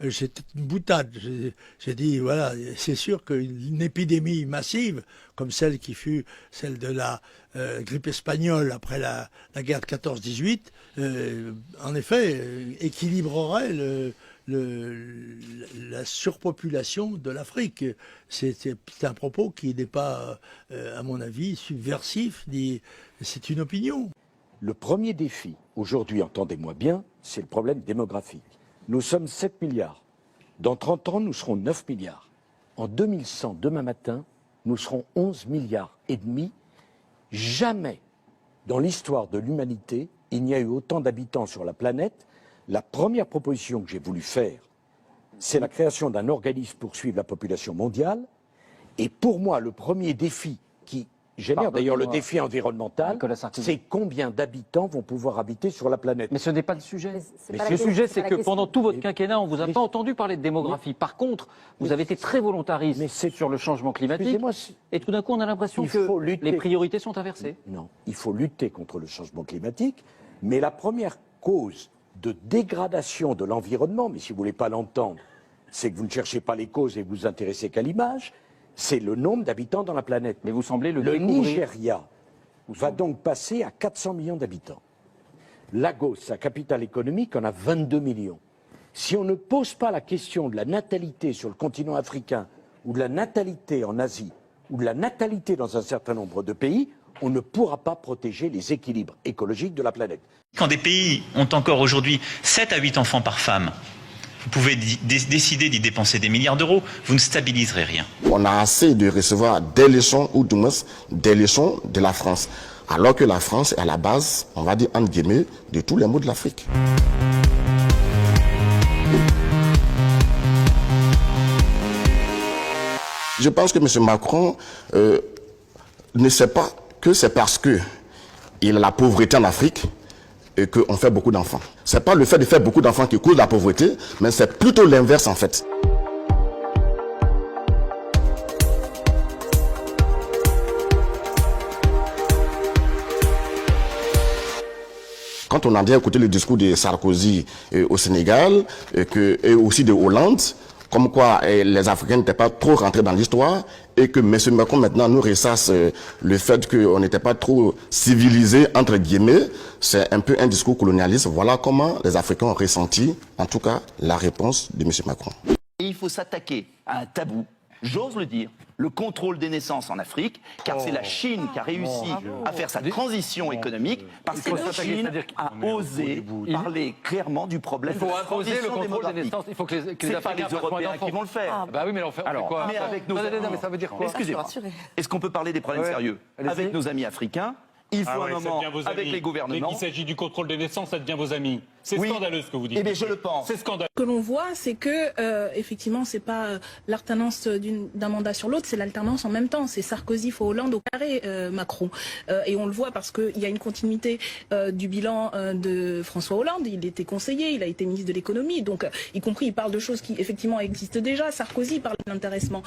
c'était une boutade. J'ai dit, voilà, c'est sûr qu'une épidémie massive, comme celle qui fut celle de la grippe espagnole après la guerre de 14-18, en effet, équilibrerait la surpopulation de l'Afrique. C'est un propos qui n'est pas, à mon avis, subversif, c'est une opinion. Le premier défi, aujourd'hui, entendez-moi bien, c'est le problème démographique. Nous sommes 7 milliards. Dans 30 ans, nous serons 9 milliards. En 2100, demain matin, nous serons 11 milliards et demi. Jamais, dans l'histoire de l'humanité, il n'y a eu autant d'habitants sur la planète. La première proposition que j'ai voulu faire, c'est la création d'un organisme pour suivre la population mondiale. Et pour moi, le premier défi qui génère d'ailleurs le défi environnemental, c'est combien d'habitants vont pouvoir habiter sur la planète. Mais ce n'est pas le sujet. Le sujet, c'est que pendant tout votre quinquennat, on ne vous a pas entendu parler de démographie. Par contre, vous avez été très volontariste sur le changement climatique. Et tout d'un coup, on a l'impression que les priorités sont inversées. Non, il faut lutter contre le changement climatique. Mais la première cause de dégradation de l'environnement, mais si vous ne voulez pas l'entendre, c'est que vous ne cherchez pas les causes et vous vous intéressez qu'à l'image, c'est le nombre d'habitants dans la planète. Mais vous semblez le Nigeria va donc passer à 400 millions d'habitants. Lagos, sa capitale économique, en a 22 millions. Si on ne pose pas la question de la natalité sur le continent africain, ou de la natalité en Asie, ou de la natalité dans un certain nombre de pays, on ne pourra pas protéger les équilibres écologiques de la planète. Quand des pays ont encore aujourd'hui 7 à 8 enfants par femme, vous pouvez décider d'y dépenser des milliards d'euros, vous ne stabiliserez rien. On a assez de recevoir des leçons, ou du moins des leçons de la France. Alors que la France est à la base, on va dire entre guillemets, de tous les maux de l'Afrique. Je pense que M. Macron ne sait pas que c'est parce qu'il y a la pauvreté en Afrique et qu'on fait beaucoup d'enfants. Ce n'est pas le fait de faire beaucoup d'enfants qui cause la pauvreté, mais c'est plutôt l'inverse en fait. Quand on a bien écouté le discours de Sarkozy au Sénégal et aussi de Hollande, comme quoi les Africains n'étaient pas trop rentrés dans l'histoire et que M. Macron maintenant nous ressasse le fait qu'on n'était pas trop civilisés, entre guillemets, c'est un peu un discours colonialiste. Voilà comment les Africains ont ressenti, en tout cas, la réponse de M. Macron. Et il faut s'attaquer à un tabou, j'ose le dire, le contrôle des naissances en Afrique, car c'est la Chine qui a réussi à faire sa transition économique, parce que la Chine a osé parler clairement du problème de la transition démographique. Il faut que les C'est pas les Européens qui vont le faire. Bah oui, mais on fait quoi? Mais avec nos mais ça veut dire quoi? Excusez-moi. Est-ce qu'on peut parler des problèmes sérieux avec nos amis africains? Il faut un moment avec les gouvernements. Dès qu'il s'agit du contrôle des naissances, ça devient vos amis. C'est scandaleux ce que vous dites. Eh bien, je le pense. C'est scandaleux. Ce que l'on voit, c'est que effectivement, c'est pas l'alternance d'un mandat sur l'autre, c'est l'alternance en même temps. C'est Sarkozy, Hollande au carré, Macron. Et on le voit parce qu'il y a une continuité du bilan de François Hollande. Il était conseiller, il a été ministre de l'économie, donc y compris il parle de choses qui effectivement existent déjà. Sarkozy parle de l'intéressement.